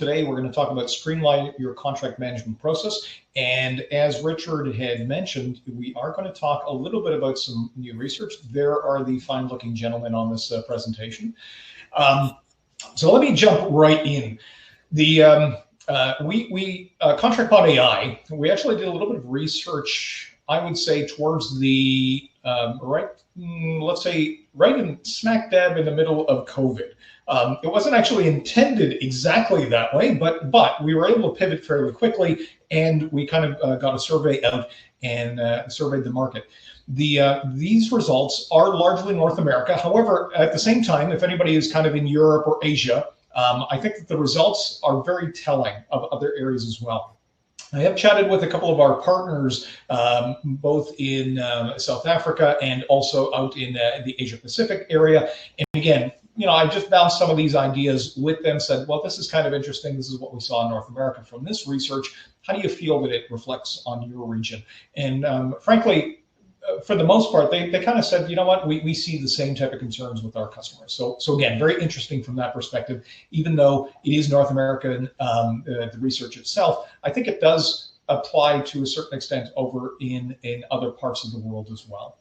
Today, we're going to talk about streamlining your contract management process. And as Richard had mentioned, we are going to talk a little bit about some new research. There are the fine-looking gentlemen on this presentation. So let me jump right in. The ContractPodAi, we actually did a little bit of research, I would say, towards the let's say right in smack dab in the middle of COVID. It wasn't actually intended exactly that way, but we were able to pivot fairly quickly, and we kind of got a survey out and surveyed the market. These results are largely North America. However, at the same time, if anybody is kind of in Europe or Asia, I think that the results are very telling of other areas as well. I have chatted with a couple of our partners, both in South Africa and also out in the Asia Pacific area. And again, I just bounced some of these ideas with them, said, well, this is kind of interesting. This is what we saw in North America from this research. How do you feel that it reflects on your region? And frankly, for the most part, they kind of said, you know what, we see the same type of concerns with our customers. So again, very interesting from that perspective. Even though it is North American, the research itself, I think it does apply to a certain extent over in other parts of the world as well.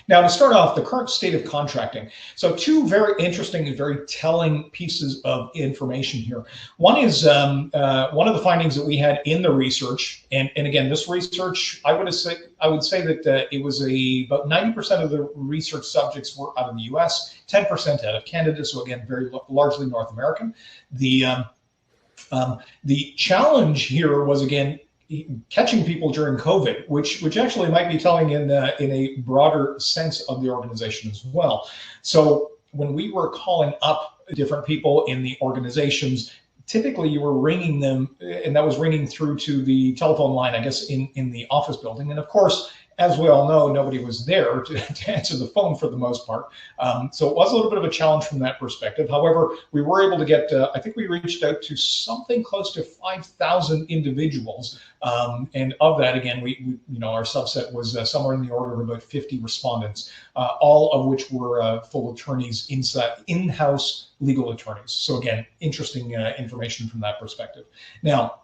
Now, to start off, the current state of contracting. So two very interesting and very telling pieces of information here. One is one of the findings that we had in the research, and again, this research, I would say that it was about 90% of the research subjects were out of the US, 10% out of Canada, so again, very largely North American. The challenge here was, again, catching people during COVID, which actually might be telling in a broader sense of the organization as well. So when we were calling up different people in the organizations, typically you were ringing them, and that was ringing through to the telephone line, I guess, in the office building. And of course, as we all know, nobody was there to answer the phone for the most part. So it was a little bit of a challenge from that perspective. However, we were able to get, I think we reached out to something close to 5,000 individuals. And of that, again, we our subset was somewhere in the order of about 50 respondents, all of which were full attorneys, in-house legal attorneys. So again, interesting information from that perspective. Now,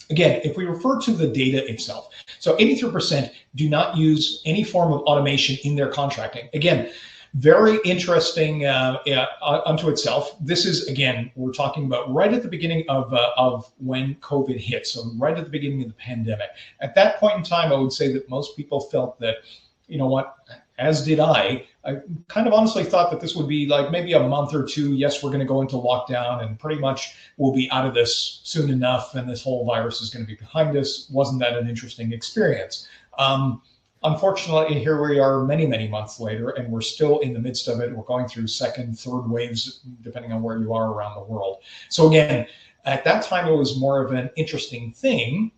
again, if we refer to the data itself, so 83% do not use any form of automation in their contracting. Again, very interesting unto itself. This is, again, we're talking about right at the beginning of when COVID hit, so right at the beginning of the pandemic. At that point in time, I would say that most people felt that, you know what, as did I kind of honestly thought that this would be like maybe a month or two. Yes, we're going to go into lockdown and pretty much we'll be out of this soon enough, and this whole virus is going to be behind us. Wasn't that an interesting experience? Unfortunately, here we are many, many months later, and we're still in the midst of it. We're going through second, third waves, depending on where you are around the world. So again, at that time, it was more of an interesting thing.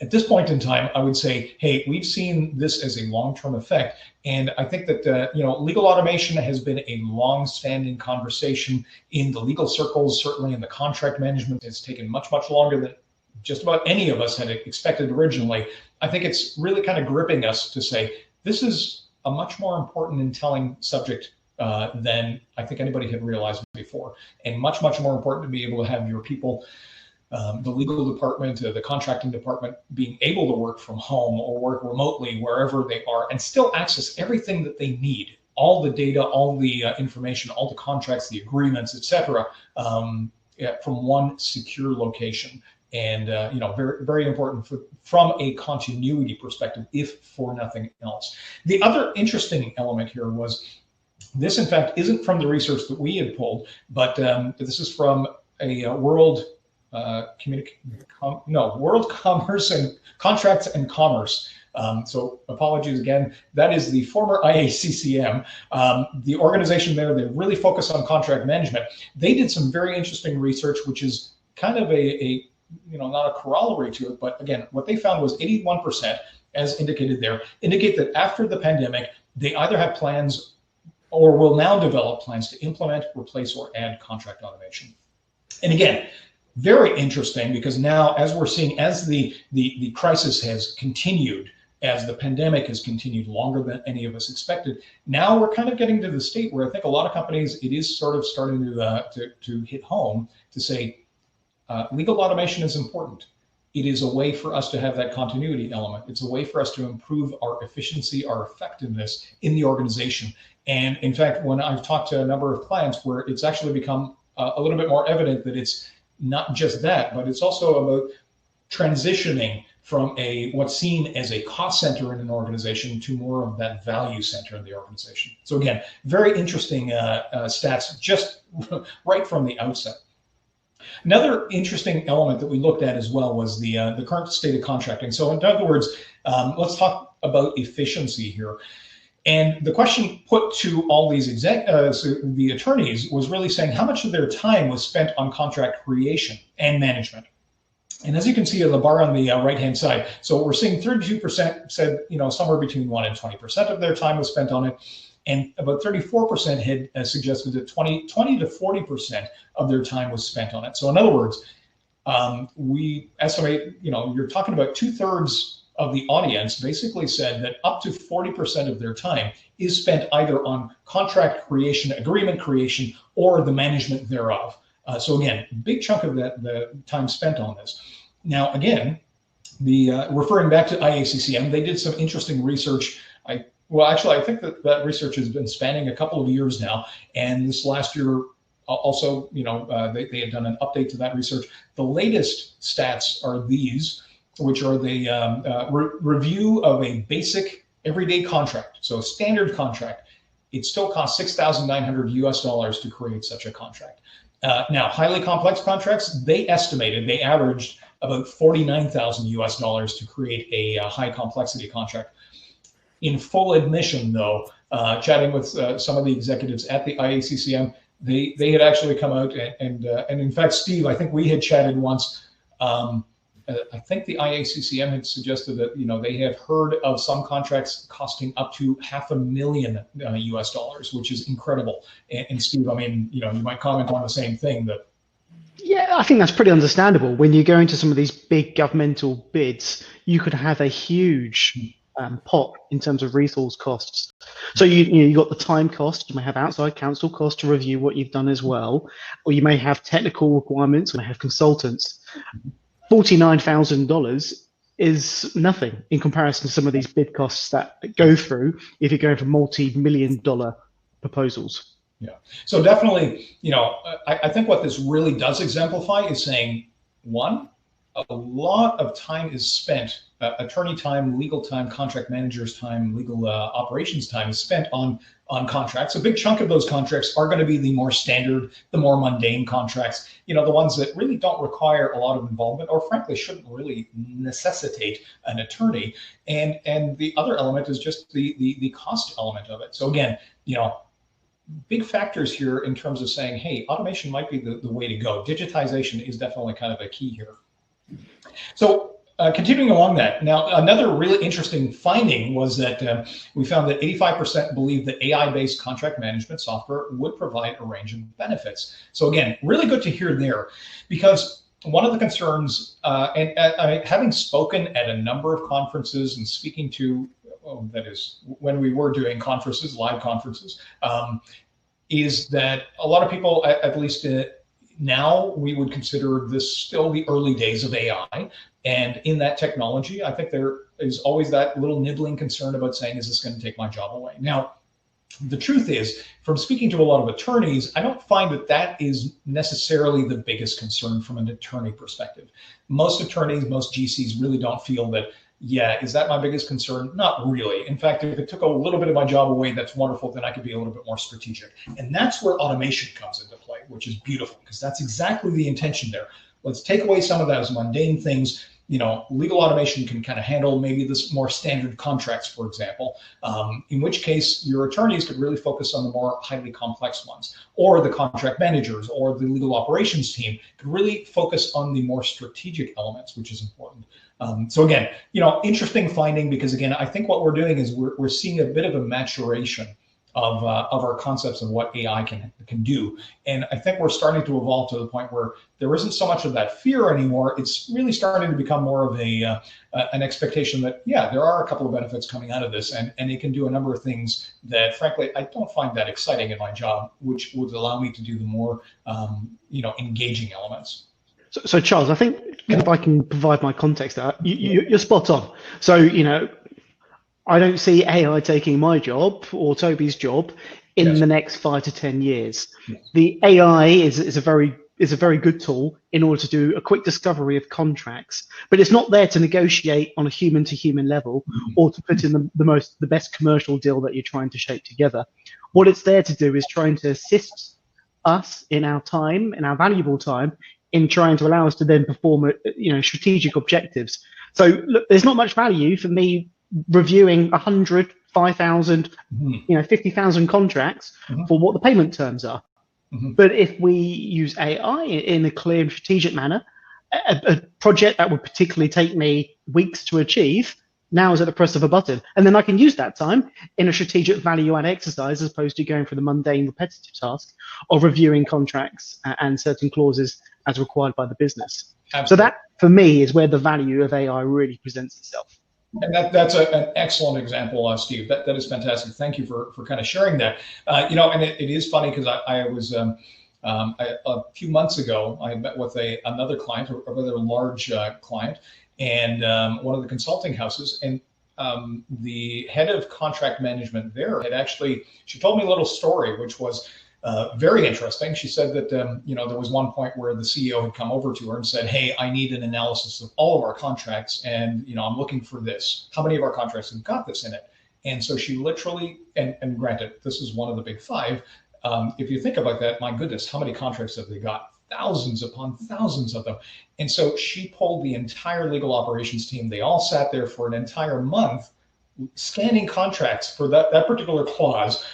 At this point in time, I would say, hey, we've seen this as a long-term effect. And I think that, legal automation has been a long-standing conversation in the legal circles, certainly in the contract management. It's taken much, much longer than just about any of us had expected originally. I think it's really kind of gripping us to say, this is a much more important and telling subject than I think anybody had realized before. And much, much more important to be able to have your people, the legal department, the contracting department, being able to work from home or work remotely wherever they are and still access everything that they need, all the data, all the information, all the contracts, the agreements, etc., from one secure location. And very, very important from a continuity perspective, if for nothing else. The other interesting element here was this, in fact, isn't from the research that we had pulled, but this is from a World Commerce and Contracts and Commerce. So apologies again. That is the former IACCM. The organization there, they really focus on contract management. They did some very interesting research, which is kind of not a corollary to it, but again, what they found was 81%, as indicated there, indicate that after the pandemic, they either have plans or will now develop plans to implement, replace, or add contract automation. And again, very interesting, because now, as we're seeing, as the crisis has continued, as the pandemic has continued longer than any of us expected, now we're kind of getting to the state where I think a lot of companies, it is sort of starting to hit home to say, legal automation is important. It is a way for us to have that continuity element. It's a way for us to improve our efficiency, our effectiveness in the organization. And in fact, when I've talked to a number of clients where it's actually become a little bit more evident that it's not just that, but it's also about transitioning from what's seen as a cost center in an organization to more of that value center in the organization. So again, very interesting stats just right from the outset. Another interesting element that we looked at as well was the current state of contracting. So in other words, let's talk about efficiency here. And the question put to all these the attorneys was really saying how much of their time was spent on contract creation and management. And as you can see on the bar on the right-hand side, so we're seeing 32% said, somewhere between 1 and 20% of their time was spent on it. And about 34% had suggested that 20 to 40% of their time was spent on it. So in other words, we estimate, you're talking about 2/3 of the audience basically said that up to 40% of their time is spent either on contract creation, agreement creation, or the management thereof. So again, big chunk of the time spent on this. Now, again, referring back to IACCM, they did some interesting research. I think that research has been spanning a couple of years now, and this last year also, they had done an update to that research. The latest stats are these, which are the review of a basic everyday contract. So a standard contract, it still costs $6,900 to create such a contract. Now, highly complex contracts, they averaged about $49,000 to create a high complexity contract. In full admission, though, chatting with some of the executives at the IACCM, they had actually come out and in fact, Steve, I think we had chatted once. I think the IACCM had suggested that they have heard of some contracts costing up to $500,000 US, which is incredible. And Steve, I mean, you might comment on the same thing that. Yeah, I think that's pretty understandable. When you go into some of these big governmental bids, you could have a huge pot in terms of resource costs. So you got the time cost. You may have outside counsel costs to review what you've done as well, or you may have technical requirements. You may have consultants. $49,000 is nothing in comparison to some of these bid costs that go through if you're going for multi-million-dollar proposals. Yeah. So definitely, I think what this really does exemplify is saying, one, a lot of time is spent, attorney time, legal time, contract manager's time, legal operations time is spent on contracts. A big chunk of those contracts are going to be the more standard, the more mundane contracts, the ones that really don't require a lot of involvement or frankly shouldn't really necessitate an attorney. And the other element is just the cost element of it. So again, big factors here in terms of saying, hey, automation might be the way to go. Digitization is definitely kind of a key here. So continuing along that, now another really interesting finding was that we found that 85% believe that AI-based contract management software would provide a range of benefits. So again, really good to hear there, because one of the concerns, having spoken at a number of conferences and speaking to, that is when we were doing conferences, live conferences, is that a lot of people, at least now, we would consider this still the early days of AI. And in that technology, I think there is always that little nibbling concern about saying, is this going to take my job away? Now, the truth is, from speaking to a lot of attorneys, I don't find that is necessarily the biggest concern from an attorney perspective. Most attorneys, most GCs really don't feel that, yeah, is that my biggest concern? Not really. In fact, if it took a little bit of my job away, that's wonderful. Then I could be a little bit more strategic. And that's where automation comes into play, which is beautiful, because that's exactly the intention there. Let's take away some of those mundane things. Legal automation can kind of handle maybe this more standard contracts, for example, in which case your attorneys could really focus on the more highly complex ones, or the contract managers or the legal operations team could really focus on the more strategic elements, which is important. So again, interesting finding, because again, I think what we're doing is we're seeing a bit of a maturation of our concepts of what AI can do. And I think we're starting to evolve to the point where there isn't so much of that fear anymore. It's really starting to become more of an expectation that, yeah, there are a couple of benefits coming out of this, and it can do a number of things that, frankly, I don't find that exciting in my job, which would allow me to do the more, engaging elements. So Charles, I think if I can provide my context, you're spot on. So, I don't see AI taking my job or Toby's job in the next 5 to 10 years. The AI is a very good tool in order to do a quick discovery of contracts, but it's not there to negotiate on a human to human level or to put in the best commercial deal that you're trying to shape together. What it's there to do is trying to assist us in our time, in our valuable time, in trying to allow us to then perform strategic objectives. So look, there's not much value for me reviewing 100, 5,000, 50,000 contracts for what the payment terms are. But if we use AI in a clear and strategic manner, a project that would particularly take me weeks to achieve now is at the press of a button. And then I can use that time in a strategic value add exercise as opposed to going through the mundane repetitive task of reviewing contracts and certain clauses as required by the business. Absolutely. So that, for me, is where the value of AI really presents itself. And that's an excellent example, Steve. That is fantastic. Thank you for kind of sharing that. And it is funny because I was a few months ago, I met with another client, a rather large client, and one of the consulting houses, and the head of contract management there she told me a little story, which was very interesting. She said that, there was one point where the CEO had come over to her and said, hey, I need an analysis of all of our contracts. And, I'm looking for this. How many of our contracts have got this in it? And so she literally, and granted, this is one of the big five. If you think about that, my goodness, how many contracts have they got? Thousands upon thousands of them. And so she pulled the entire legal operations team. They all sat there for an entire month scanning contracts for that particular clause,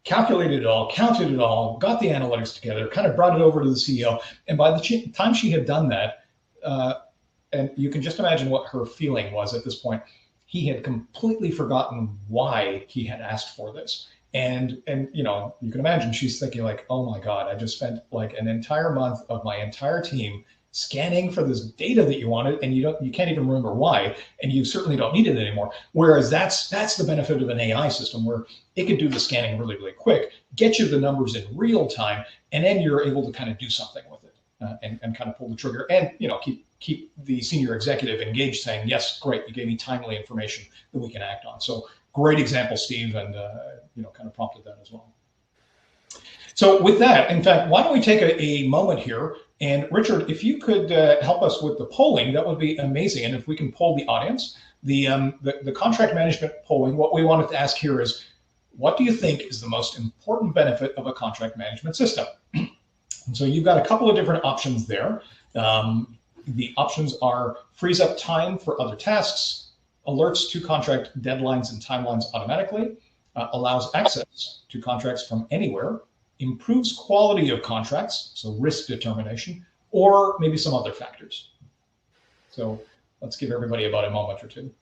calculated it all, counted it all, got the analytics together, kind of brought it over to the CEO. And by the time she had done that, and you can just imagine what her feeling was at this point, he had completely forgotten why he had asked for this. And you can imagine she's thinking like, oh my God, I just spent like an entire month of my entire team scanning for this data that you wanted, and you can't even remember why, and you certainly don't need it anymore. Whereas that's the benefit of an AI system, where it can do the scanning really, really quick, get you the numbers in real time, and then you're able to kind of do something with it and kind of pull the trigger, and keep the senior executive engaged, saying, yes, great, you gave me timely information that we can act on. So great example, Steve, and kind of prompted that as well. So with that, in fact, why don't we take a moment here, and Richard, if you could help us with the polling, that would be amazing. And if we can poll the audience, the contract management polling, what we wanted to ask here is, what do you think is the most important benefit of a contract management system? And so you've got a couple of different options there. The options are frees up time for other tasks, alerts to contract deadlines and timelines automatically, allows access to contracts from anywhere, improves quality of contracts, so risk determination, or maybe some other factors. So let's give everybody about a moment or two.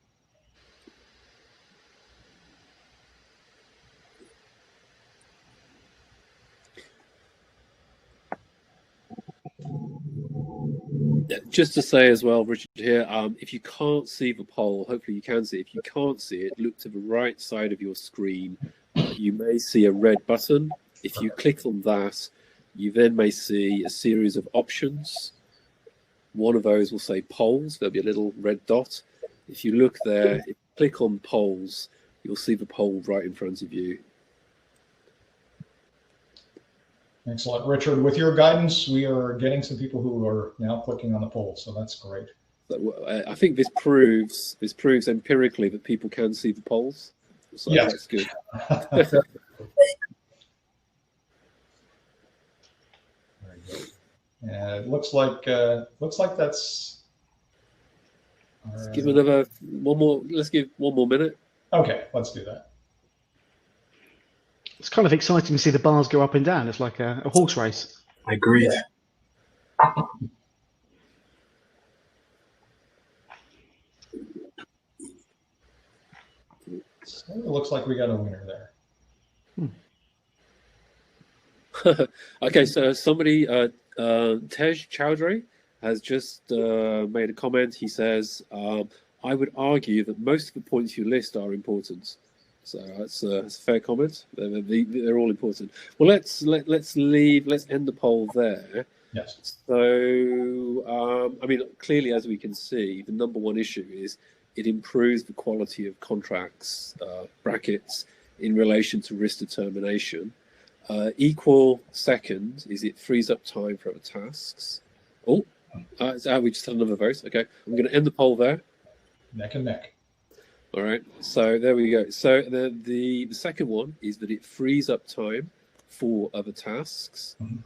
Just to say as well, Richard here, if you can't see the poll, hopefully you can see it. If you can't see it, look to the right side of your screen. You may see a red button. If you click on that, you then may see a series of options. One of those will say polls. There'll be a little red dot. If you look there, if you click on polls, you'll see the poll right in front of you. Excellent. Richard, with your guidance, we are getting some people who are now clicking on the poll, so that's great. I think this proves empirically that people can see the polls. So yes. That's good. It looks like that's. Let's give one more. Let's give one more minute. Okay, let's do that. It's kind of exciting to see the bars go up and down. It's like a horse race. I agree. So it looks like we got a winner there. Okay, so somebody, Tej Chowdhury, has just made a comment. He says, I would argue that most of the points you list are important. So that's a fair comment. They're all important. Well, let's end the poll there. Yes. So, I mean, clearly, as we can see, the number one issue is it improves the quality of contracts, brackets, in relation to risk determination. Equal second is it frees up time for other tasks. Oh, we just had another vote. Okay, I'm going to end the poll there. Neck and neck. All right, so there we go. So the second one is that it frees up time for other tasks. Mm-hmm.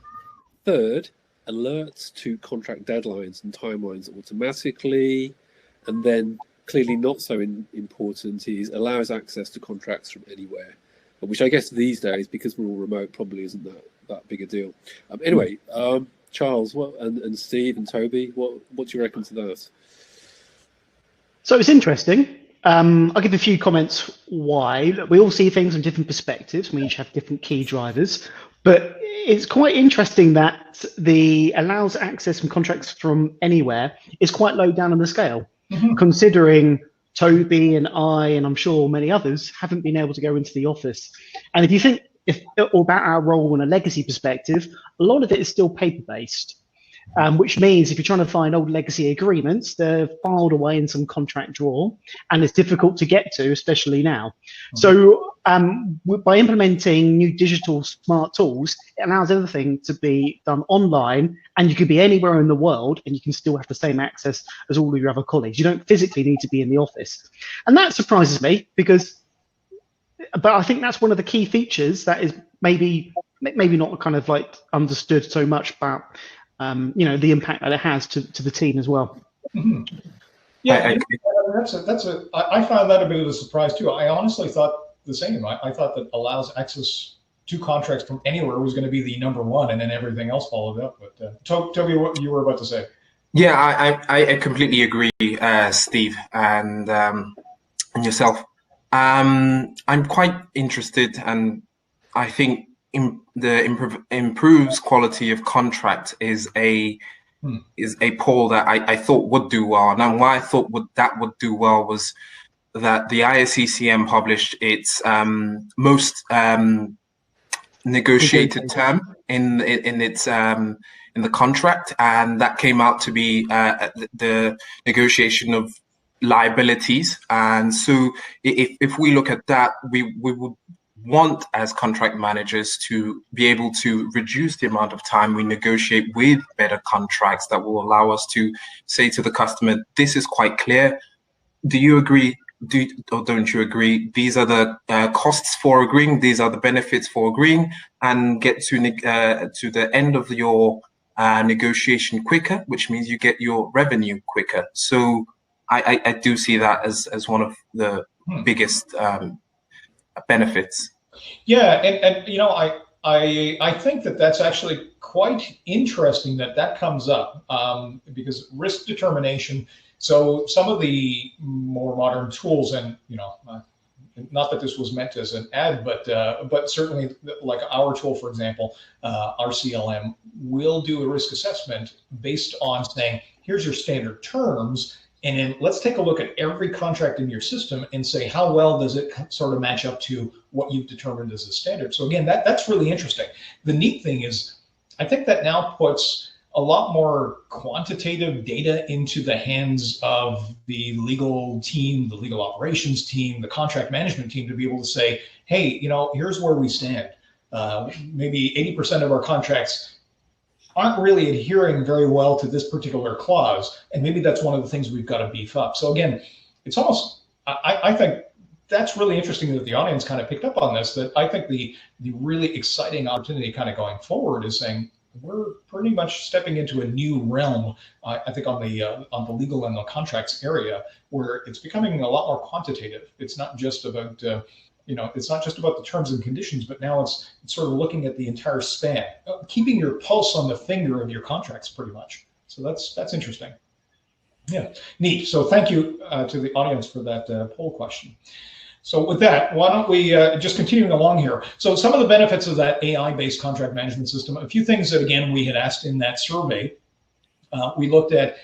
Third, alerts to contract deadlines and timelines automatically. And then clearly not so important is allows access to contracts from anywhere, which I guess these days, because we're all remote, probably isn't that big a deal. Anyway, Charles, and Steve and Toby, what do you reckon to that? So it's interesting. I'll give a few comments why. We all see things from different perspectives. We each have different key drivers. But it's quite interesting that the allows access from contracts from anywhere is quite low down on the scale, considering Toby and I, and I'm sure many others, haven't been able to go into the office. And if you think about our role in a legacy perspective, a lot of it is still paper-based. Which means if you're trying to find old legacy agreements, they're filed away in some contract drawer, and it's difficult to get to, especially now. So by implementing new digital smart tools, it allows everything to be done online, and you could be anywhere in the world, and you can still have the same access as all of your other colleagues. You don't physically need to be in the office. And that surprises me, but I think that's one of the key features that is maybe not kind of like understood so much about the impact that it has to the team as well. Mm-hmm. Yeah, I found that a bit of a surprise too. I honestly thought the same. I thought that allows access to contracts from anywhere was going to be the number one, and then everything else followed up. But Toby, what you were about to say? Yeah, I completely agree, Steve, and yourself. I'm quite interested, and I think improves quality of contract is a poll that I thought would do well. Now, why I thought that would do well was that the ISCCM published its most negotiated term in the contract, and that came out to be the negotiation of liabilities. And so, if we look at that, we would want as contract managers to be able to reduce the amount of time we negotiate with better contracts that will allow us to say to the customer, this is quite clear. Do you agree? Or don't you agree? These are the costs for agreeing. These are the benefits for agreeing, and get to the end of your negotiation quicker, which means you get your revenue quicker. So I do see that as one of the biggest benefits. Yeah, and I think that's actually quite interesting that comes up because risk determination. So some of the more modern tools, and not that this was meant as an ad, but certainly like our tool, for example, our CLM will do a risk assessment based on saying, here's your standard terms. And then let's take a look at every contract in your system and say, how well does it sort of match up to what you've determined as a standard? So again, that's really interesting. The neat thing is, I think that now puts a lot more quantitative data into the hands of the legal team, the legal operations team, the contract management team to be able to say, hey, here's where we stand. Maybe 80% of our contracts aren't really adhering very well to this particular clause. And maybe that's one of the things we've got to beef up. So again, it's almost, I think that's really interesting that the audience kind of picked up on this, that I think the really exciting opportunity kind of going forward is saying, we're pretty much stepping into a new realm, I think on the legal and the contracts area, where it's becoming a lot more quantitative. It's not just about it's not just about the terms and conditions, but now it's sort of looking at the entire span, keeping your pulse on the finger of your contracts pretty much. So that's interesting. Yeah, neat. So thank you to the audience for that poll question. So with that, why don't we just continuing along here. So some of the benefits of that AI-based contract management system, a few things that, again, we had asked in that survey. We looked at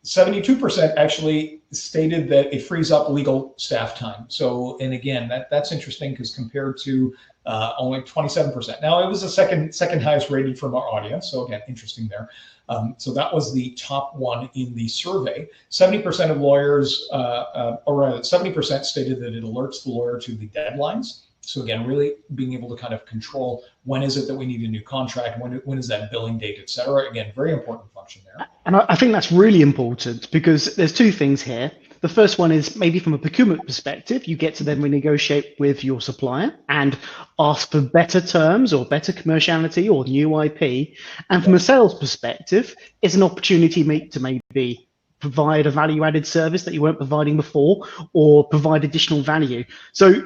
72% actually stated that it frees up legal staff time. So, and again, that's interesting because compared to only 27%. Now, it was the second highest rated from our audience, so again, interesting there. So that was the top one in the survey. 70% of lawyers, or rather 70% stated that it alerts the lawyer to the deadlines. So again, really being able to kind of control when is it that we need a new contract, when is that billing date, et cetera. Again, very important function there. And I think that's really important because there's two things here. The first one is maybe from a procurement perspective, you get to then renegotiate with your supplier and ask for better terms or better commerciality or new IP. And from a sales perspective, it's an opportunity to maybe provide a value-added service that you weren't providing before or provide additional value. So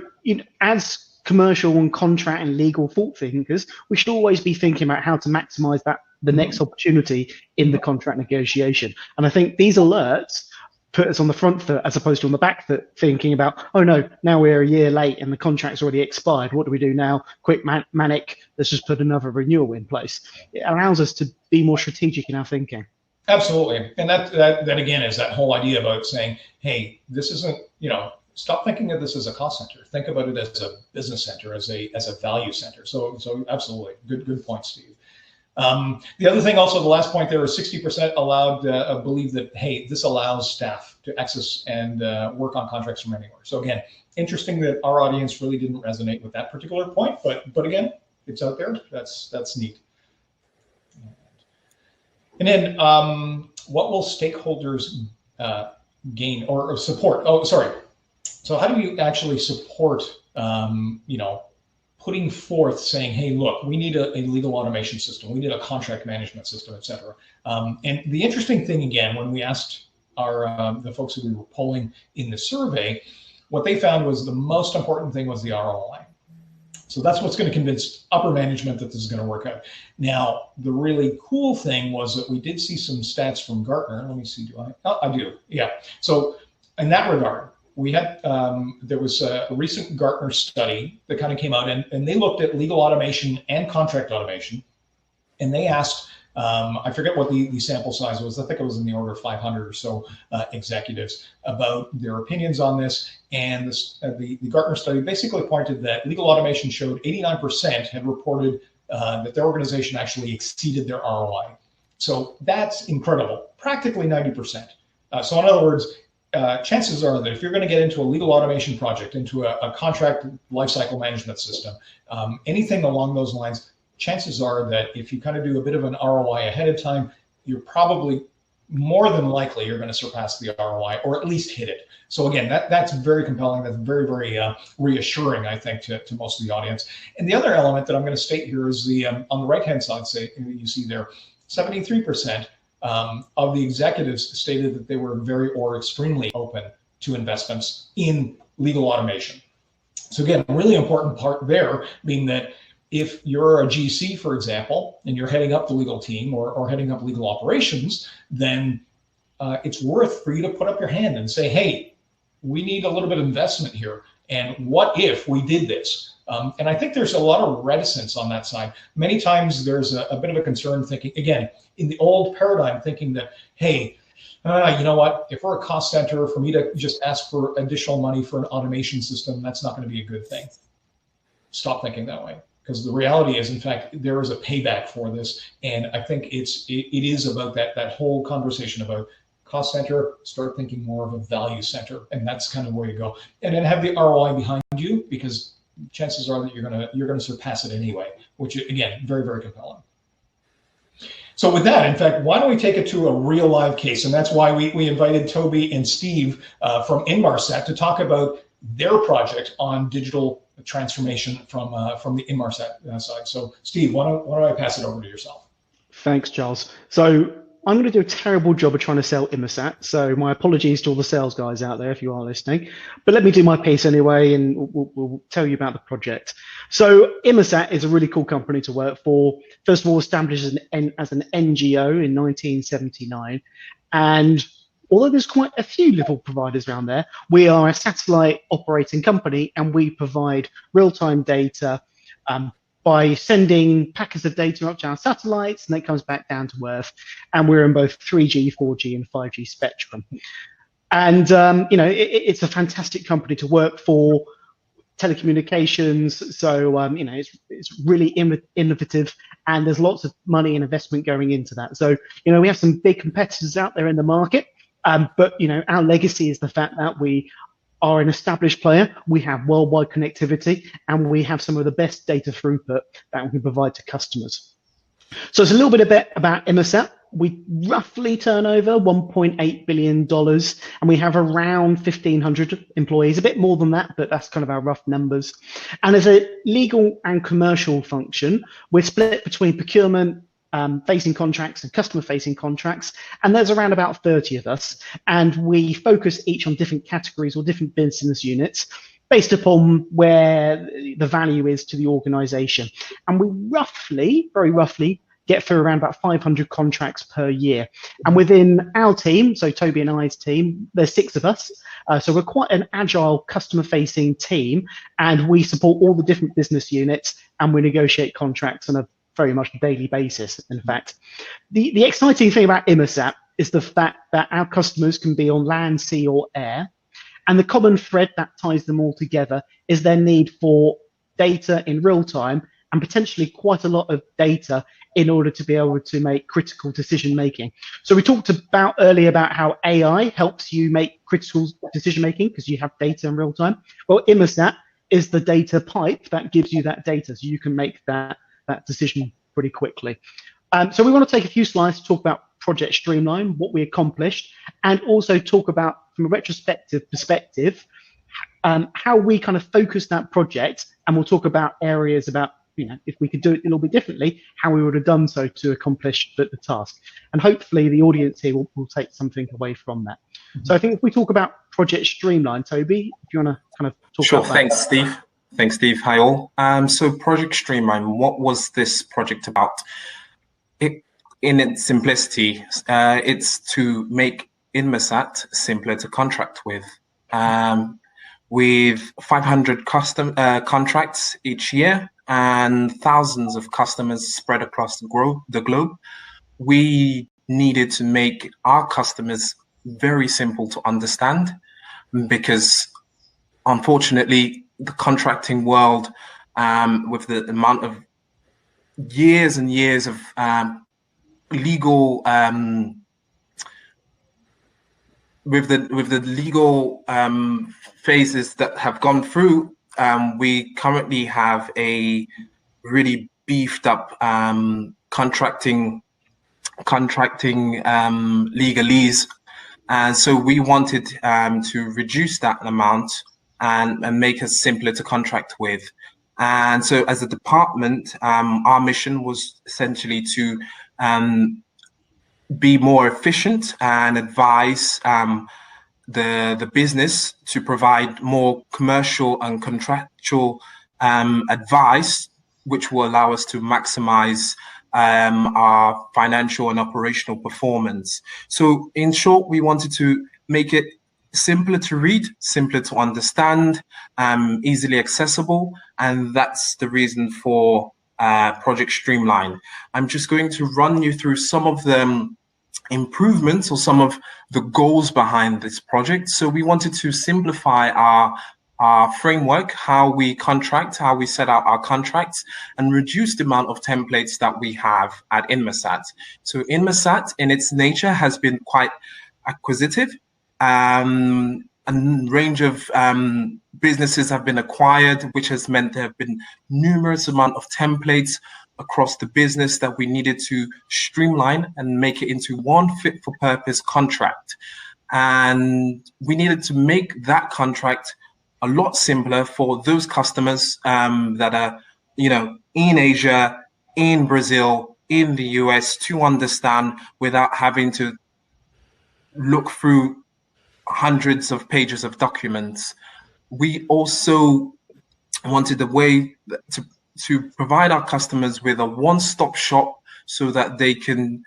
as commercial and contract and legal thought thinkers, we should always be thinking about how to maximize the next opportunity in the contract negotiation. And I think these alerts put us on the front foot as opposed to on the back foot, thinking about, oh no, now we're a year late and the contract's already expired. What do we do now? Quick, manic, let's just put another renewal in place. It allows us to be more strategic in our thinking. Absolutely. And that again is that whole idea about saying, hey, this isn't, stop thinking of this as a cost center. Think about it as a business center, as a value center. So absolutely, good point, Steve. The other thing, also the last point there is 60% believe that, hey, this allows staff to access and work on contracts from anywhere. So again, interesting that our audience really didn't resonate with that particular point, but again, it's out there. That's neat. And then what will stakeholders gain or support? Oh, sorry. So how do you actually support, putting forth saying, hey, look, we need a legal automation system. We need a contract management system, et cetera. And the interesting thing, again, when we asked the folks who we were polling in the survey, what they found was the most important thing was the ROI. So that's what's going to convince upper management that this is going to work out. Now, the really cool thing was that we did see some stats from Gartner. Let me see, I do, yeah. So in that regard, we had, there was a recent Gartner study that kind of came out and they looked at legal automation and contract automation. And they asked, I forget what the sample size was. I think it was in the order of 500 or so executives about their opinions on this. And the Gartner study basically pointed that legal automation showed 89% had reported that their organization actually exceeded their ROI. So that's incredible, practically 90%. So in other words, chances are that if you're going to get into a legal automation project, into a contract lifecycle management system, anything along those lines, chances are that if you kind of do a bit of an ROI ahead of time, you're probably more than likely you're going to surpass the ROI or at least hit it. So again, that's very compelling. That's very, very reassuring, I think, to most of the audience. And the other element that I'm going to state here is the on the right-hand side, say you see there, 73% of the executives stated that they were very or extremely open to investments in legal automation. So again, a really important part there being that if you're a GC, for example, and you're heading up the legal team or heading up legal operations, then it's worth for you to put up your hand and say, hey, we need a little bit of investment here. And what if we did this? And I think there's a lot of reticence on that side. Many times there's a bit of a concern thinking, again, in the old paradigm, thinking that, hey, you know what, if we're a cost center, for me to just ask for additional money for an automation system, that's not going to be a good thing. Stop thinking that way. Because the reality is, in fact, there is a payback for this. And I think it is about that whole conversation about cost center, start thinking more of a value center. And that's kind of the way to go. And then have the ROI behind you, because chances are that you're gonna surpass it anyway, which again, very, very compelling. So with that, in fact, why don't we take it to a real live case? And that's why we invited Toby and Steve from Inmarsat to talk about their project on digital transformation from the Inmarsat side. So Steve, why don't I pass it over to yourself? Thanks, Charles. So I'm going to do a terrible job of trying to sell Inmarsat. So my apologies to all the sales guys out there if you are listening. But let me do my piece anyway, and we'll tell you about the project. So Inmarsat is a really cool company to work for. First of all, established as an NGO in 1979. And although there's quite a few little providers around there, we are a satellite operating company, and we provide real-time data by sending packets of data up to our satellites, and then it comes back down to Earth. And we're in both 3G, 4G, and 5G spectrum. And it's a fantastic company to work for. telecommunications. So it's really innovative, and there's lots of money and investment going into that. So we have some big competitors out there in the market, but our legacy is the fact that we are an established player. We have worldwide connectivity, and we have some of the best data throughput that we can provide to customers. So it's a little bit about Inmarsat. We roughly turn over $1.8 billion, and we have around 1,500 employees, a bit more than that, but that's kind of our rough numbers. And as a legal and commercial function, we're split between procurement facing contracts and customer facing contracts, and there's around about 30 of us, and we focus each on different categories or different business units based upon where the value is to the organization. And we very roughly get through around about 500 contracts per year. And within our team, so Toby and I's team, there's 6 of us. So we're quite an agile customer-facing team, and we support all the different business units, and we negotiate contracts on a very much daily basis, in fact. The exciting thing about Inmarsat is the fact that our customers can be on land, sea, or air. And the common thread that ties them all together is their need for data in real time, and potentially quite a lot of data in order to be able to make critical decision making. So we talked about earlier about how AI helps you make critical decision making because you have data in real time. Well, Inmarsat is the data pipe that gives you that data, so you can make that decision pretty quickly. So we want to take a few slides to talk about Project Streamline, what we accomplished, and also talk about, from a retrospective perspective, how we kind of focused that project, and we'll talk about areas about if we could do it a little bit differently, how we would have done so to accomplish the task. And hopefully the audience here will take something away from that. So I think if we talk about Project Streamline, Toby, if you want to kind of talk about that. Thanks, Steve. Thanks, Steve. Hi, all. So Project Streamline, what was this project about? In its simplicity, it's to make Inmarsat simpler to contract with. With 500 custom contracts each year and thousands of customers spread across the globe, we needed to make our customers very simple to understand, because unfortunately the contracting world, with the amount of years and years of legal with the legal phases that have gone through, we currently have a really beefed up contracting legalese, and so we wanted to reduce that amount and make us simpler to contract with. And so as a department, our mission was essentially to be more efficient and advise the business to provide more commercial and contractual advice, which will allow us to maximize our financial and operational performance. So in short, we wanted to make it simpler to read, simpler to understand, easily accessible, and that's the reason for Project Streamline. I'm just going to run you through some of the improvements or some of the goals behind this project. So we wanted to simplify our framework, how we contract, how we set out our contracts, and reduce the amount of templates that we have at Inmarsat. So Inmarsat, in its nature, has been quite acquisitive. A range of businesses have been acquired, which has meant there have been numerous amount of templates across the business that we needed to streamline and make it into one fit for purpose contract. And we needed to make that contract a lot simpler for those customers that are, in Asia, in Brazil, in the US, to understand without having to look through hundreds of pages of documents. We also wanted a way to provide our customers with a one-stop shop so that they can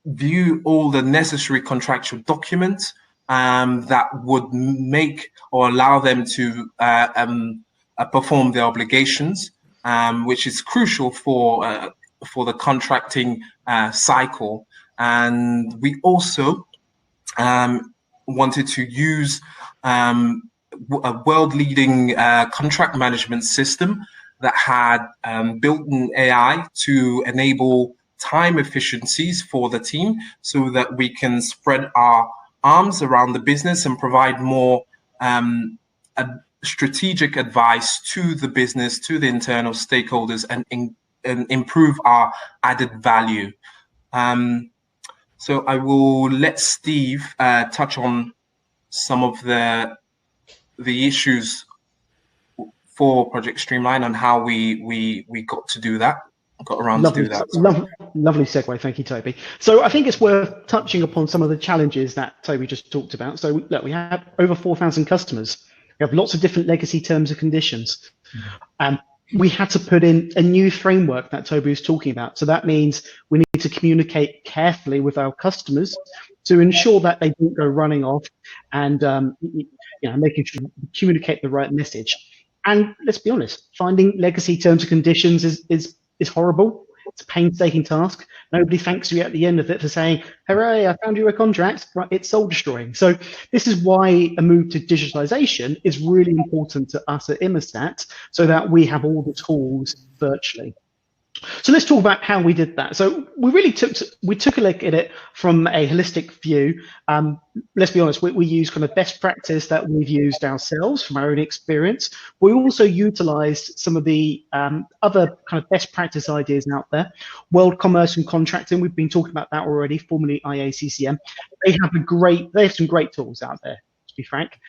view all the necessary contractual documents that would make or allow them to perform their obligations, which is crucial for the contracting cycle. And we also wanted to use a world-leading contract management system that had built-in AI to enable time efficiencies for the team so that we can spread our arms around the business and provide more strategic advice to the business, to the internal stakeholders, and improve our added value. So I will let Steve touch on some of the issues for Project Streamline and how we got to do that. Got around to do that. Lovely segue. Thank you, Toby. So I think it's worth touching upon some of the challenges that Toby just talked about. So look, we have over 4,000 customers. We have lots of different legacy terms and conditions. We had to put in a new framework that Toby was talking about. So that means we need to communicate carefully with our customers to ensure that they don't go running off, and making sure we communicate the right message. And let's be honest, finding legacy terms and conditions is horrible. It's a painstaking task. Nobody thanks you at the end of it for saying, hooray, I found you a contract. Right, it's soul destroying. So this is why a move to digitalization is really important to us at Inmarsat, so that we have all the tools virtually. So let's talk about how we did that. So we took a look at it from a holistic view. Let's be honest, we use kind of best practice that we've used ourselves from our own experience. We also utilized some of the other kind of best practice ideas out there. World Commerce and Contracting, we've been talking about that already, formerly IACCM. They have some great tools out there, to be frank.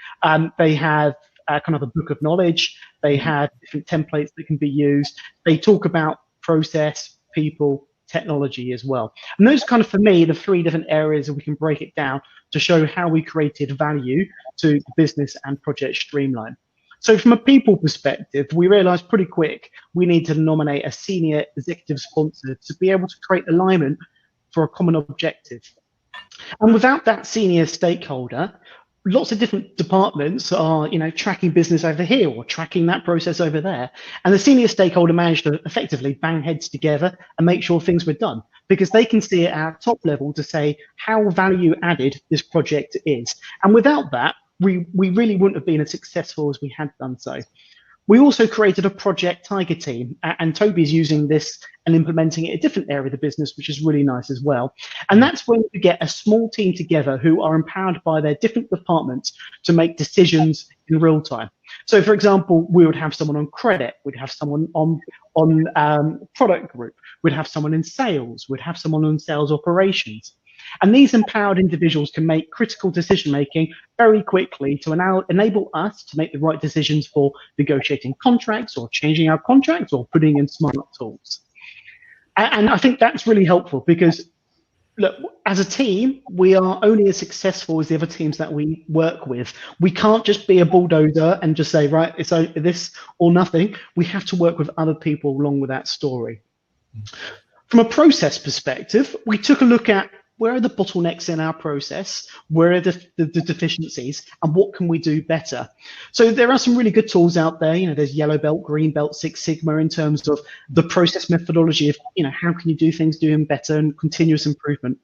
They have kind of a book of knowledge. They have different templates that can be used. They talk about process, people, technology as well. And those kind of, for me, the three different areas that we can break it down to show how we created value to the business and Project Streamline. So from a people perspective, we realized pretty quick we need to nominate a senior executive sponsor to be able to create alignment for a common objective. And without that senior stakeholder, lots of different departments are, tracking business over here or tracking that process over there. And the senior stakeholder managed to effectively bang heads together and make sure things were done, because they can see at our top level to say how value added this project is. And without that, we really wouldn't have been as successful as we had done so. We also created a Project Tiger team, and Toby's using this and implementing it in a different area of the business, which is really nice as well. And that's when we get a small team together who are empowered by their different departments to make decisions in real time. So, for example, we would have someone on credit, we'd have someone on product group, we'd have someone in sales, we'd have someone on sales operations. And these empowered individuals can make critical decision-making very quickly to enable us to make the right decisions for negotiating contracts or changing our contracts or putting in smart tools. And I think that's really helpful because, look, as a team, we are only as successful as the other teams that we work with. We can't just be a bulldozer and just say, right, it's this or nothing. We have to work with other people along with that story. From a process perspective, we took a look at where are the bottlenecks in our process, where are the deficiencies, and what can we do better? So there are some really good tools out there. There's Yellow Belt, Green Belt, Six Sigma in terms of the process methodology of, how can you do things doing better and continuous improvement.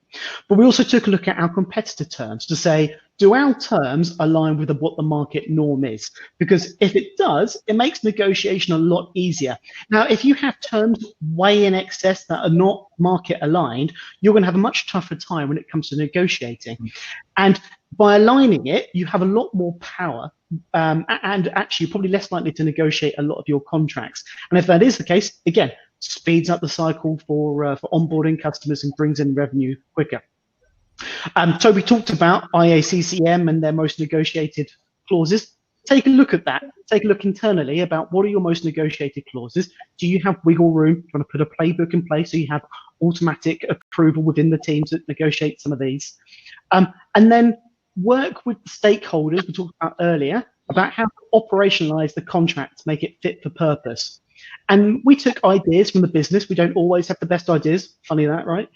But we also took a look at our competitor terms to say, do our terms align with what the market norm is? Because if it does, it makes negotiation a lot easier. Now, if you have terms way in excess that are not market aligned, you're going to have a much tougher time when it comes to negotiating. And by aligning it, you have a lot more power and actually you're probably less likely to negotiate a lot of your contracts. And if that is the case, again, speeds up the cycle for onboarding customers and brings in revenue quicker. Toby talked about IACCM and their most negotiated clauses. Take a look at that. Take a look internally about what are your most negotiated clauses. Do you have wiggle room? Do you want to put a playbook in place so you have automatic approval within the teams that negotiate some of these? And then work with the stakeholders we talked about earlier about how to operationalize the contract to make it fit for purpose. And we took ideas from the business. We don't always have the best ideas. Funny that, right?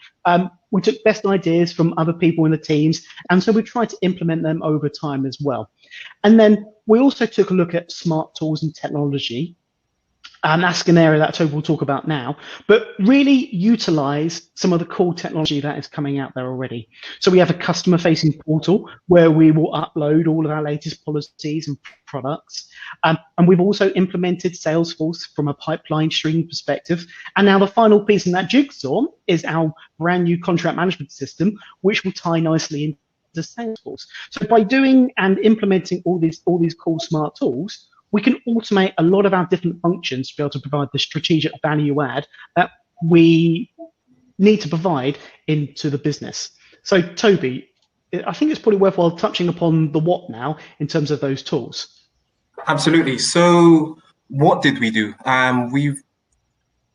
We took best ideas from other people in the teams. And so we tried to implement them over time as well. And then we also took a look at smart tools and technology. That's an area that Toby will talk about now, but really utilize some of the cool technology that is coming out there already. So we have a customer-facing portal where we will upload all of our latest policies and products. And we've also implemented Salesforce from a pipeline stream perspective. And now the final piece in that jigsaw is our brand new contract management system, which will tie nicely into Salesforce. So by doing and implementing all these cool smart tools, we can automate a lot of our different functions to be able to provide the strategic value add that we need to provide into the business. So Toby, I think it's probably worthwhile touching upon the what now in terms of those tools. Absolutely. So what did we do? We've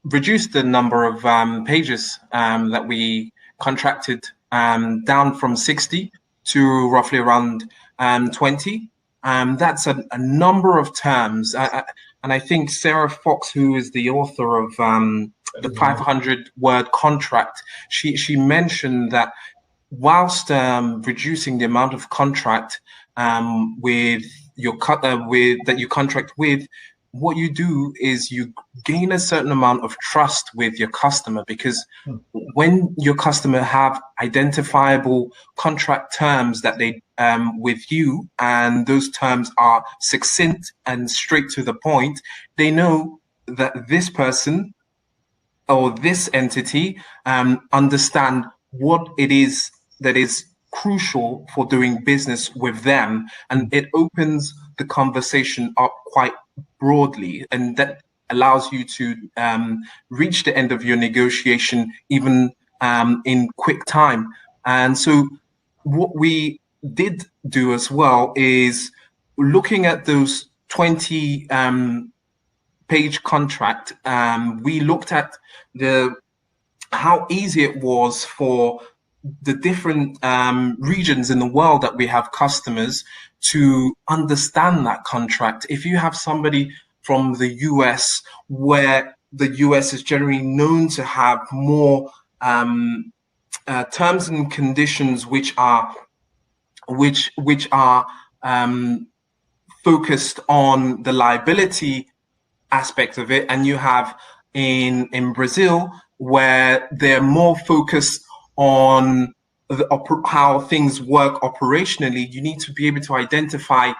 reduced the number of pages that we contracted down from 60 to roughly around 20. That's a number of terms. And I think Sarah Fox, who is the author of the 500-word contract, she mentioned that whilst reducing the amount of contract with your that you contract with, what you do is you gain a certain amount of trust with your customer, because when your customer have identifiable contract terms that they with you, and those terms are succinct and straight to the point, they know that this person or this entity understand what it is that is crucial for doing business with them, and it opens the conversation up quite broadly, and that allows you to reach the end of your negotiation even in quick time. And so what we did do as well is looking at those 20 page contract, we looked at how easy it was for the different regions in the world that we have customers to understand that contract. If you have somebody from the US, where the US is generally known to have more terms and conditions which are focused on the liability aspect of it, and you have in Brazil where they're more focused on how things work operationally, you need to be able to identify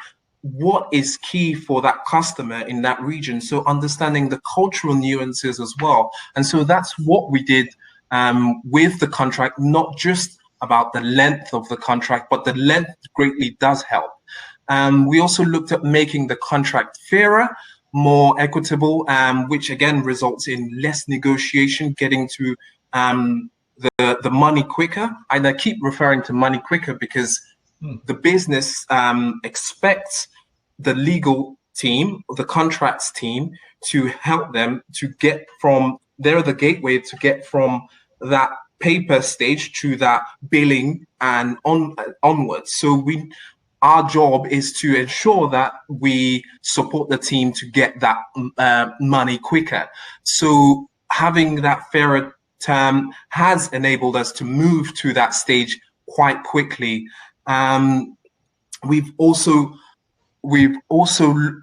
what is key for that customer in that region. So understanding the cultural nuances as well. And so that's what we did with the contract, not just about the length of the contract, but the length greatly does help. We also looked at making the contract fairer, more equitable, which again results in less negotiation, getting to the money quicker. And I keep referring to money quicker because the business expects the legal team, the contracts team, to help them to get from, they're the gateway to get from that paper stage to that billing and onwards. So our job is to ensure that we support the team to get that money quicker. So having that fairer term has enabled us to move to that stage quite quickly. We've also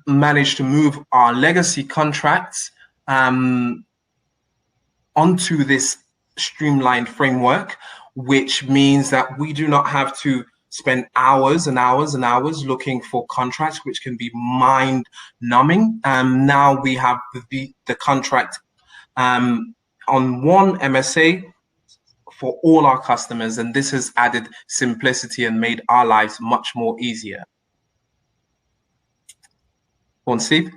managed to move our legacy contracts onto this streamlined framework, which means that we do not have to spend hours and hours and hours looking for contracts, which can be mind-numbing. Now we have the contract on one MSA for all our customers, and this has added simplicity and made our lives much more easier. Go on, Steve.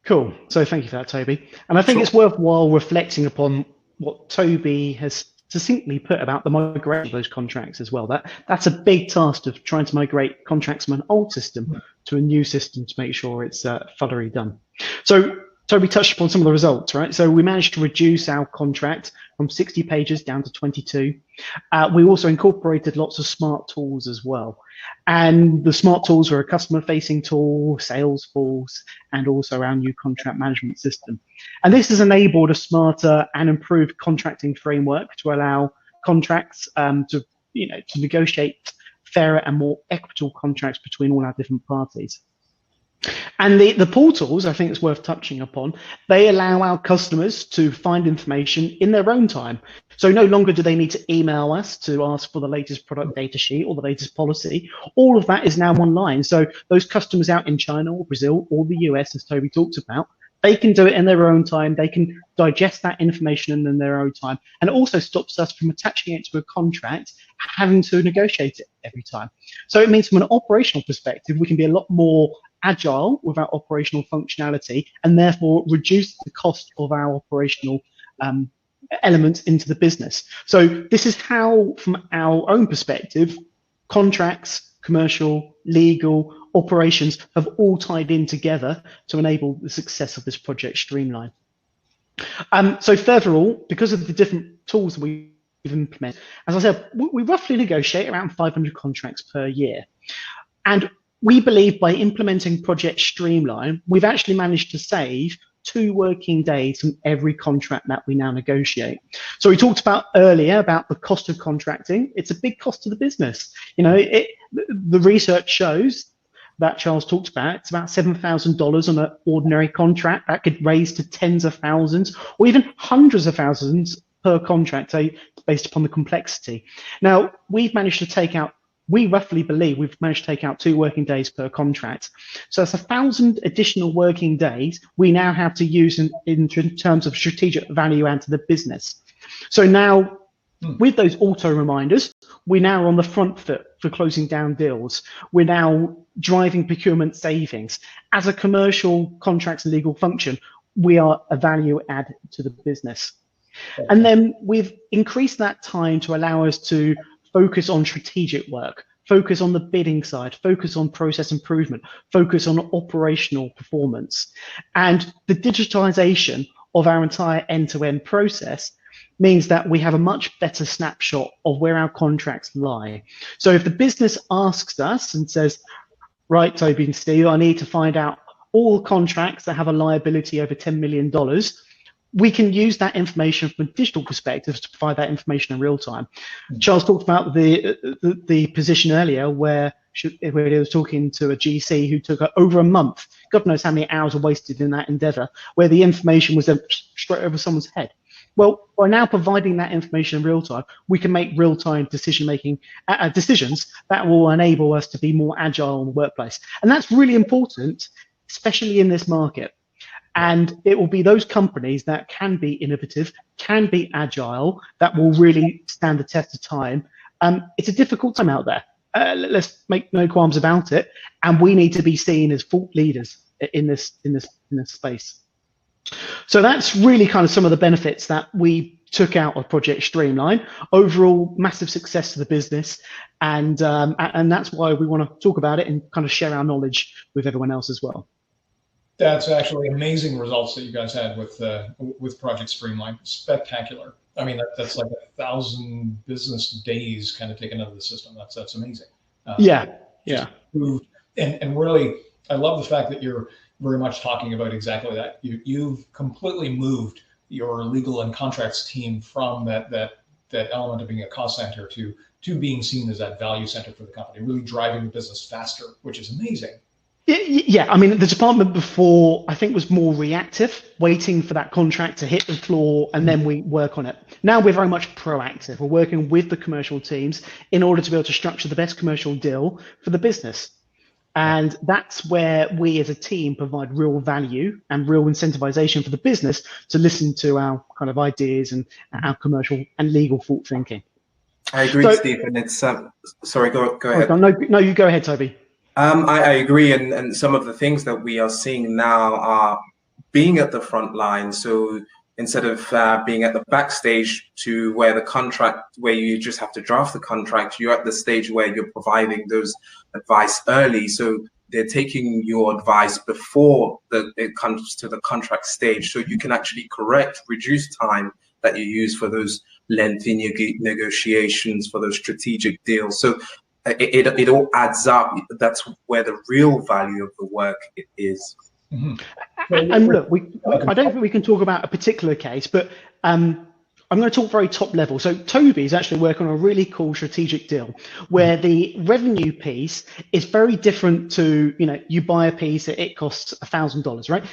Cool. So thank you for that, Toby. And I think it's worthwhile reflecting upon what Toby has succinctly put about the migration of those contracts as well. That's a big task of trying to migrate contracts from an old system to a new system to make sure it's thoroughly done. So Toby touched upon some of the results, right? So we managed to reduce our contract from 60 pages down to 22. We also incorporated lots of smart tools as well. And the smart tools are a customer-facing tool, Salesforce, and also our new contract management system. And this has enabled a smarter and improved contracting framework to allow contracts to negotiate fairer and more equitable contracts between all our different parties. And the portals, I think it's worth touching upon, they allow our customers to find information in their own time. So no longer do they need to email us to ask for the latest product data sheet or the latest policy. All of that is now online. So those customers out in China or Brazil or the US, as Toby talked about, they can do it in their own time. They can digest that information in their own time. And it also stops us from attaching it to a contract, having to negotiate it every time. So it means from an operational perspective, we can be a lot more agile with our operational functionality and therefore reduce the cost of our operational elements into the business. So this is how, from our own perspective, contracts, commercial, legal, operations have all tied in together to enable the success of this project Streamline. So furthermore, because of the different tools we've implemented, as I said, we roughly negotiate around 500 contracts per year. And we believe by implementing Project Streamline, we've actually managed to save 2 working days from every contract that we now negotiate. So we talked about earlier about the cost of contracting. It's a big cost to the business. You know, the research shows that Charles talked about, it's about $7,000 on an ordinary contract. That could raise to tens of thousands or even hundreds of thousands per contract, based upon the complexity. Now, we've managed to take out, we roughly believe we've managed to take out 2 working days per contract. So that's 1,000 additional working days we now have to use in terms of strategic value add to the business. So now, with those auto reminders, we're now on the front foot for closing down deals. We're now driving procurement savings. As a commercial contracts and legal function, we are a value add to the business. And then we've increased that time to allow us to focus on strategic work, focus on the bidding side, focus on process improvement, focus on operational performance. And the digitization of our entire end-to-end process means that we have a much better snapshot of where our contracts lie. So if the business asks us and says, right, Toby and Steve, I need to find out all contracts that have a liability over $10 million, we can use that information from a digital perspective to provide that information in real time. Charles talked about the position earlier where he was talking to a GC who took over a month. God knows how many hours were wasted in that endeavor, where the information was then straight over someone's head. Well, by now providing that information in real time, we can make real-time decisions that will enable us to be more agile in the workplace. And that's really important, especially in this market. And it will be those companies that can be innovative, can be agile, that will really stand the test of time. It's a difficult time out there. Let's make no qualms about it. And we need to be seen as thought leaders in this space. So that's really kind of some of the benefits that we took out of Project Streamline. Overall, massive success to the business, and that's why we want to talk about it and kind of share our knowledge with everyone else as well. That's actually amazing results that you guys had with Project Streamline. Spectacular. I mean, that's like 1,000 business days kind of taken out of the system. That's amazing. Yeah. And really, I love the fact that you're very much talking about exactly that. You've completely moved your legal and contracts team from that element of being a cost center to being seen as that value center for the company, really driving the business faster, which is amazing. Yeah, I mean, the department before, I think, was more reactive, waiting for that contract to hit the floor and then we work on it. Now we're very much proactive. We're working with the commercial teams in order to be able to structure the best commercial deal for the business. And that's where we as a team provide real value and real incentivization for the business to listen to our kind of ideas and our commercial and legal thought thinking. I agree, Steve. And it's, sorry, go ahead. No, you go ahead, Toby. I agree. And some of the things that we are seeing now are being at the front line. So instead of being at the backstage to where the contract, where you just have to draft the contract, you're at the stage where you're providing those advice early. So they're taking your advice before it comes to the contract stage. So you can actually reduce time that you use for those lengthy negotiations, for those strategic deals. So it all adds up. That's where the real value of the work is. Mm-hmm. And look, I don't think we can talk about a particular case, but I'm going to talk very top level. So Toby is actually working on a really cool strategic deal where the revenue piece is very different to, you buy a piece, it costs $1,000, right?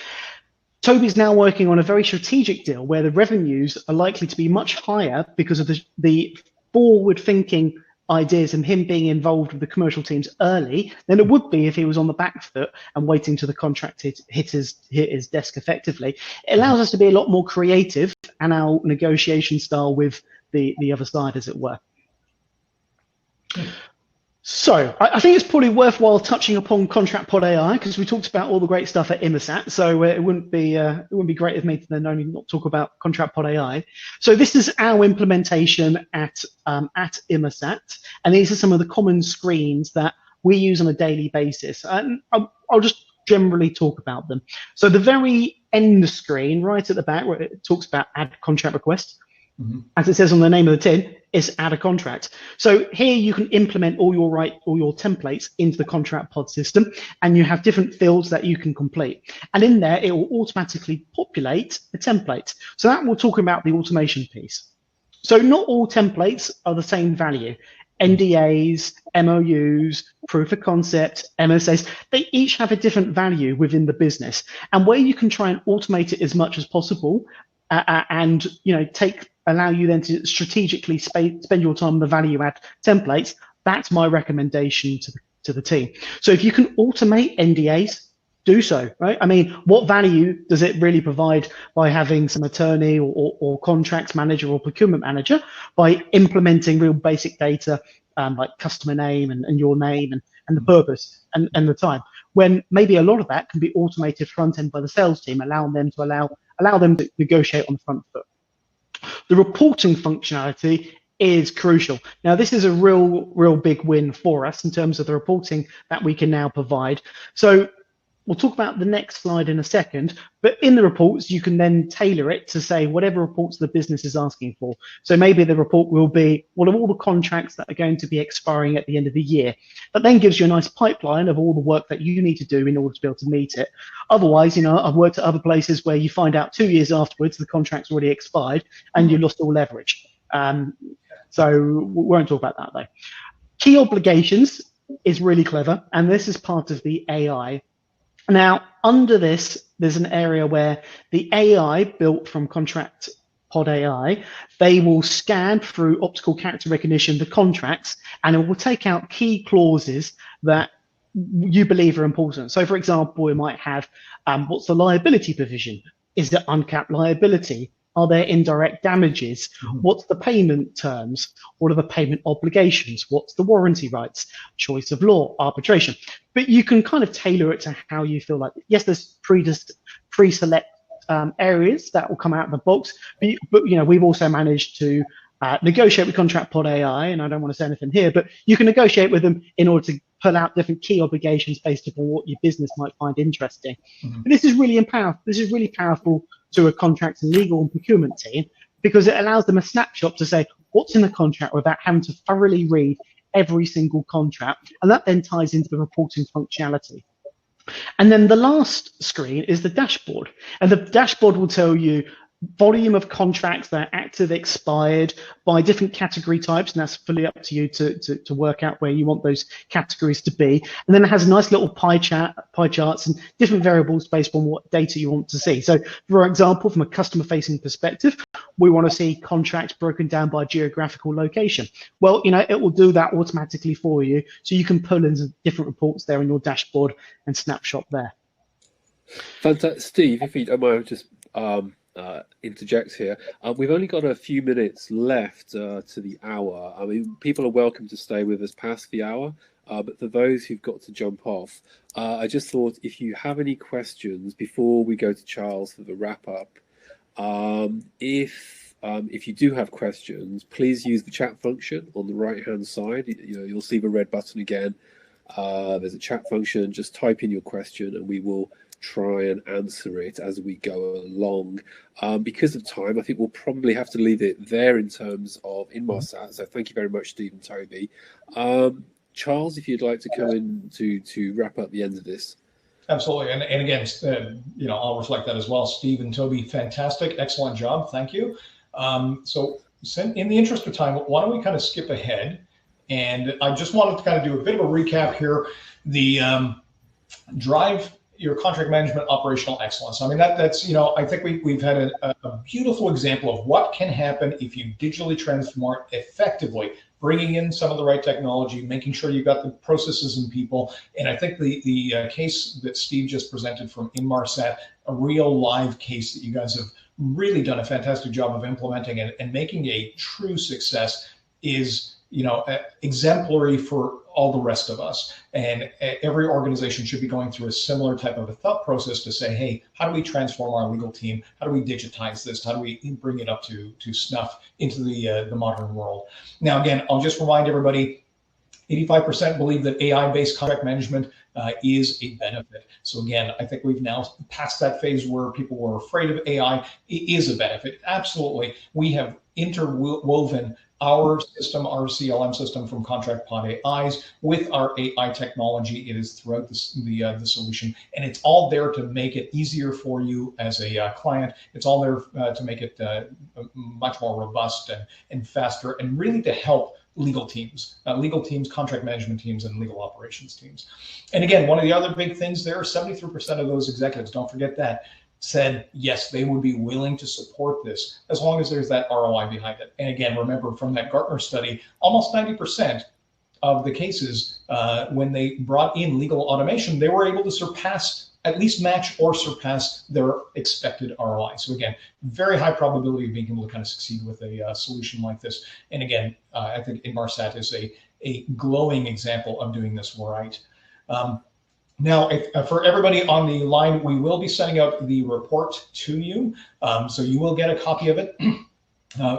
Toby's now working on a very strategic deal where the revenues are likely to be much higher because of the forward-thinking ideas and him being involved with the commercial teams early than it would be if he was on the back foot and waiting till the contract hit his desk effectively. It allows us to be a lot more creative and our negotiation style with the other side, as it were. So I think it's probably worthwhile touching upon ContractPodAi because we talked about all the great stuff at Inmarsat. So it wouldn't be great of me to then only not talk about ContractPodAi. So this is our implementation at Inmarsat, and these are some of the common screens that we use on a daily basis. And I'll just generally talk about them. So the very end screen, right at the back, where it talks about add contract request. As it says on the name of the tin, is add a contract. So here you can implement all your templates into the ContractPod system, and you have different fields that you can complete. And in there, it will automatically populate the template. So that we'll talk about the automation piece. So not all templates are the same value. NDAs, MOUs, proof of concept, MSAs, they each have a different value within the business. And where you can try and automate it as much as possible, and allow you then to strategically spend your time on the value add templates, that's my recommendation to the team. So if you can automate NDAs, do so, right? I mean, what value does it really provide by having some attorney or contracts manager or procurement manager by implementing real basic data like customer name and your name and the purpose and the time, when maybe a lot of that can be automated front end by the sales team, allow them to negotiate on the front foot. The reporting functionality is crucial. Now, this is a real big win for us in terms of the reporting that we can now provide. So we'll talk about the next slide in a second, but in the reports, you can then tailor it to say whatever reports the business is asking for. So maybe the report will be what are all the contracts that are going to be expiring at the end of the year. That then gives you a nice pipeline of all the work that you need to do in order to be able to meet it. Otherwise, I've worked at other places where you find out 2 years afterwards the contract's already expired and you lost all leverage. So we won't talk about that though. Key obligations is really clever, and this is part of the AI. Now, under this, there's an area where the AI built from ContractPodAi, they will scan through optical character recognition the contracts, and it will take out key clauses that you believe are important. So, for example, we might have, what's the liability provision? Is there uncapped liability? Are there indirect damages? What's the payment terms? What are the payment obligations? What's the warranty rights? Choice of law, arbitration. But you can kind of tailor it to how you feel like. Yes, there's pre-select areas that will come out of the box, but we've also managed to negotiate with ContractPodAi, and I don't want to say anything here, but you can negotiate with them in order to pull out different key obligations based upon what your business might find interesting. But this is really powerful to a contracts and legal and procurement team, because it allows them a snapshot to say what's in the contract without having to thoroughly read every single contract, and that then ties into the reporting functionality. And then the last screen is the dashboard, and the dashboard will tell you volume of contracts that are active, expired by different category types, and that's fully up to you to work out where you want those categories to be. And then it has a nice little pie charts and different variables based on what data you want to see. So, for example, from a customer-facing perspective, we want to see contracts broken down by geographical location. Well, it will do that automatically for you, so you can pull in different reports there in your dashboard and snapshot there. Fantastic, Steve. If you don't mind, just interject here. We've only got a few minutes left to the hour. I mean, people are welcome to stay with us past the hour, but for those who've got to jump off, I just thought if you have any questions before we go to Charles for the wrap up, if you do have questions, please use the chat function on the right hand side. You'll see the red button again. There's a chat function. Just type in your question and we will try and answer it as we go along. Because of time, I think we'll probably have to leave it there in terms of Inmarsat. So thank you very much, Steve and Toby. Charles, if you'd like to come in to wrap up the end of this. Absolutely. And again, I'll reflect that as well. Steve and Toby, fantastic. Excellent job. Thank you. So in the interest of time, why don't we kind of skip ahead? And I just wanted to kind of do a bit of a recap here. The drive your contract management operational excellence. I mean, that's, you know, I think we've had a beautiful example of what can happen if you digitally transform effectively, bringing in some of the right technology, making sure you've got the processes and people. And I think the case that Steve just presented from Inmarsat, a real live case that you guys have really done a fantastic job of implementing and making a true success, is, you know, exemplary for all the rest of us. And every organization should be going through a similar type of a thought process to say, hey, how do we transform our legal team? How do we digitize this? How do we bring it up to snuff into the modern world? Now, again, I'll just remind everybody, 85% believe that AI-based contract management is a benefit. So again, I think we've now passed that phase where people were afraid of AI. It is a benefit, absolutely. We have interwoven our system, our CLM system from ContractPodAi's with our AI technology. It is throughout the solution, and it's all there to make it easier for you as a client. It's all there to make it much more robust and faster, and really to help legal teams, contract management teams, and legal operations teams. And again, one of the other big things there, 73% of those executives, don't forget that, said yes, they would be willing to support this as long as there's that ROI behind it. And again, remember from that Gartner study, almost 90% of the cases when they brought in legal automation, they were able to surpass, at least match or surpass their expected ROI. So again, very high probability of being able to kind of succeed with a solution like this. And again, I think Inmarsat is a glowing example of doing this right. Now, for everybody on the line, we will be sending out the report to you. So you will get a copy of it.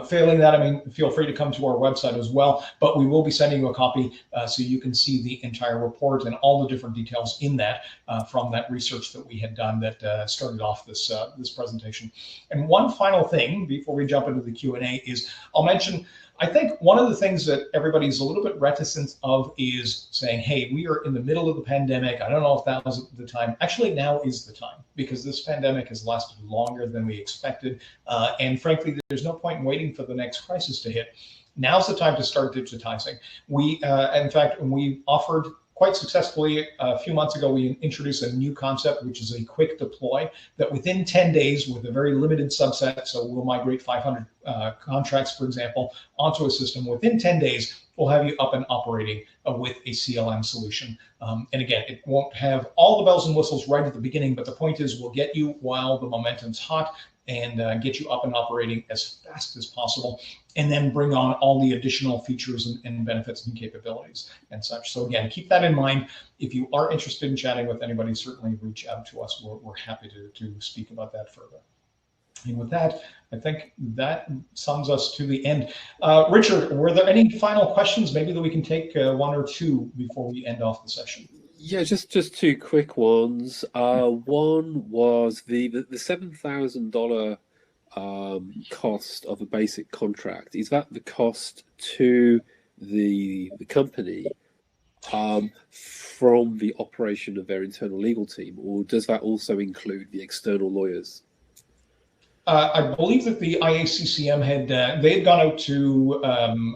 Failing that, I mean, feel free to come to our website as well, but we will be sending you a copy so you can see the entire report and all the different details in that from that research that we had done that started off this presentation. And one final thing before we jump into the Q&A is I'll mention, I think one of the things that everybody's a little bit reticent of is saying, hey, we are in the middle of the pandemic. I don't know if that was the time. Actually, now is the time, because this pandemic has lasted longer than we expected. And frankly, there's no point in waiting for the next crisis to hit. Now's the time to start digitizing. We, in fact, we offered quite successfully a few months ago, we introduced a new concept, which is a quick deploy that within 10 days with a very limited subset, so we'll migrate 500 contracts, for example, onto a system. Within 10 days, we'll have you up and operating with a CLM solution. And again, it won't have all the bells and whistles right at the beginning, but the point is we'll get you while the momentum's hot and get you up and operating as fast as possible, and then bring on all the additional features and benefits and capabilities and such. So again, keep that in mind. If you are interested in chatting with anybody, certainly reach out to us. We're happy to speak about that further. And with that, I think that sums us to the end. Richard, were there any final questions maybe that we can take one or two before we end off the session? Yeah, just two quick ones. One was the $7,000 cost of a basic contract. Is that the cost to the company from the operation of their internal legal team, or does that also include the external lawyers? I believe that the IACCM they had gone out to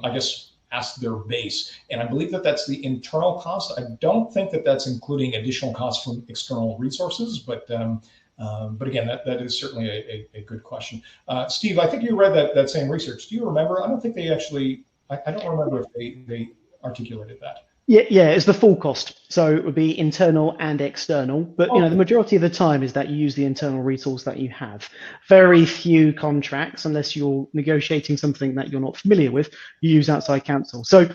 I guess ask their base, and I believe that that's the internal cost. I don't think that that's including additional costs from external resources, but again, that is certainly a good question. Steve, I think you read that same research. Do you remember? I don't think they actually, I don't remember if they articulated that. Yeah, it's the full cost. So it would be internal and external. But you know, the majority of the time is that you use the internal resource that you have. Very few contracts, unless you're negotiating something that you're not familiar with, you use outside counsel. So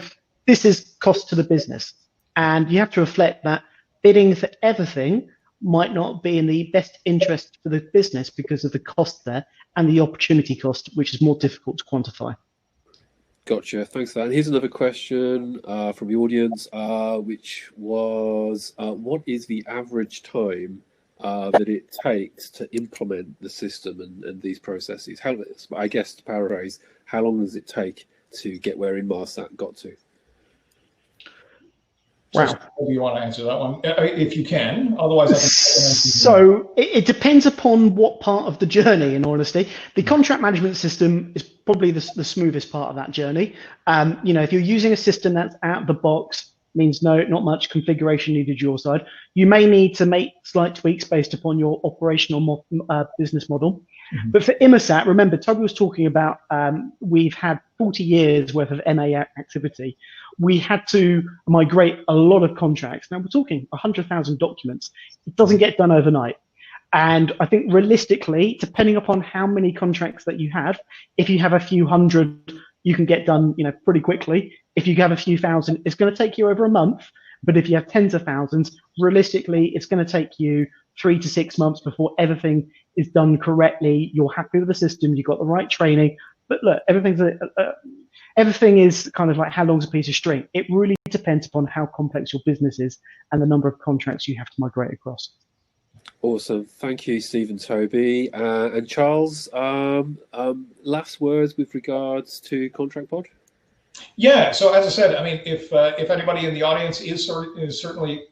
this is cost to the business. And you have to reflect that bidding for everything might not be in the best interest for the business because of the cost there and the opportunity cost, which is more difficult to quantify. Gotcha. Thanks for that. And here's another question from the audience, which was, what is the average time that it takes to implement the system and these processes? I guess to paraphrase, how long does it take to get where Inmarsat got to? So Wow. maybe you want to answer that one, if you can. Otherwise, I can. So it depends upon what part of the journey, in honesty. The contract management system is probably the smoothest part of that journey. If you're using a system that's out of the box, means not much configuration needed your side. You may need to make slight tweaks based upon your operational business model. Mm-hmm. But for Inmarsat, remember, Toby was talking about we've had 40 years worth of MA activity. We had to migrate a lot of contracts. Now we're talking 100,000 documents. It doesn't get done overnight. And I think realistically, depending upon how many contracts that you have, if you have a few hundred, you can get done, pretty quickly. If you have a few thousand, it's going to take you over a month. But if you have tens of thousands, realistically, it's going to take you 3 to 6 months before everything is done correctly. You're happy with the system. You've got the right training. But look, everything is kind of like how long's a piece of string. It really depends upon how complex your business is and the number of contracts you have to migrate across. Awesome. Thank you, Steve and Toby. And Charles, last words with regards to ContractPod? Yeah. So as I said, I mean, if anybody in the audience is certainly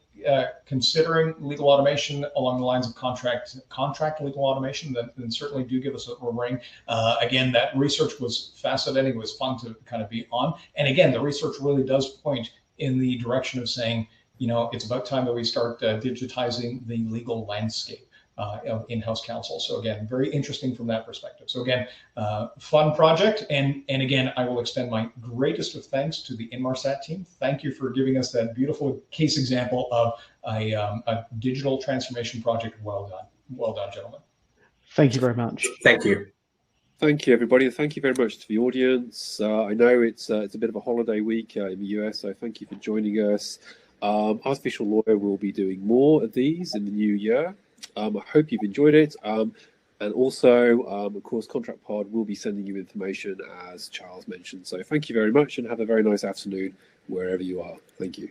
considering legal automation along the lines of contract legal automation, then certainly do give us a ring. Again, that research was fascinating. It was fun to kind of be on. And again, the research really does point in the direction of saying, it's about time that we start digitizing the legal landscape of in-house counsel. So again, very interesting from that perspective. So again, fun project. And again, I will extend my greatest of thanks to the Inmarsat team. Thank you for giving us that beautiful case example of a digital transformation project. Well done. Well done, gentlemen. Thank you very much. Thank you. Thank you, everybody. And thank you very much to the audience. I know it's a bit of a holiday week in the US, so thank you for joining us. Artificial Lawyer will be doing more of these in the new year. I hope you've enjoyed it. And also, of course, ContractPod will be sending you information, as Charles mentioned. So thank you very much and have a very nice afternoon wherever you are. Thank you.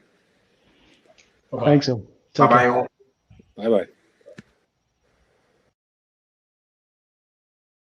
Bye-bye. Thanks all. Bye-bye. Bye-bye.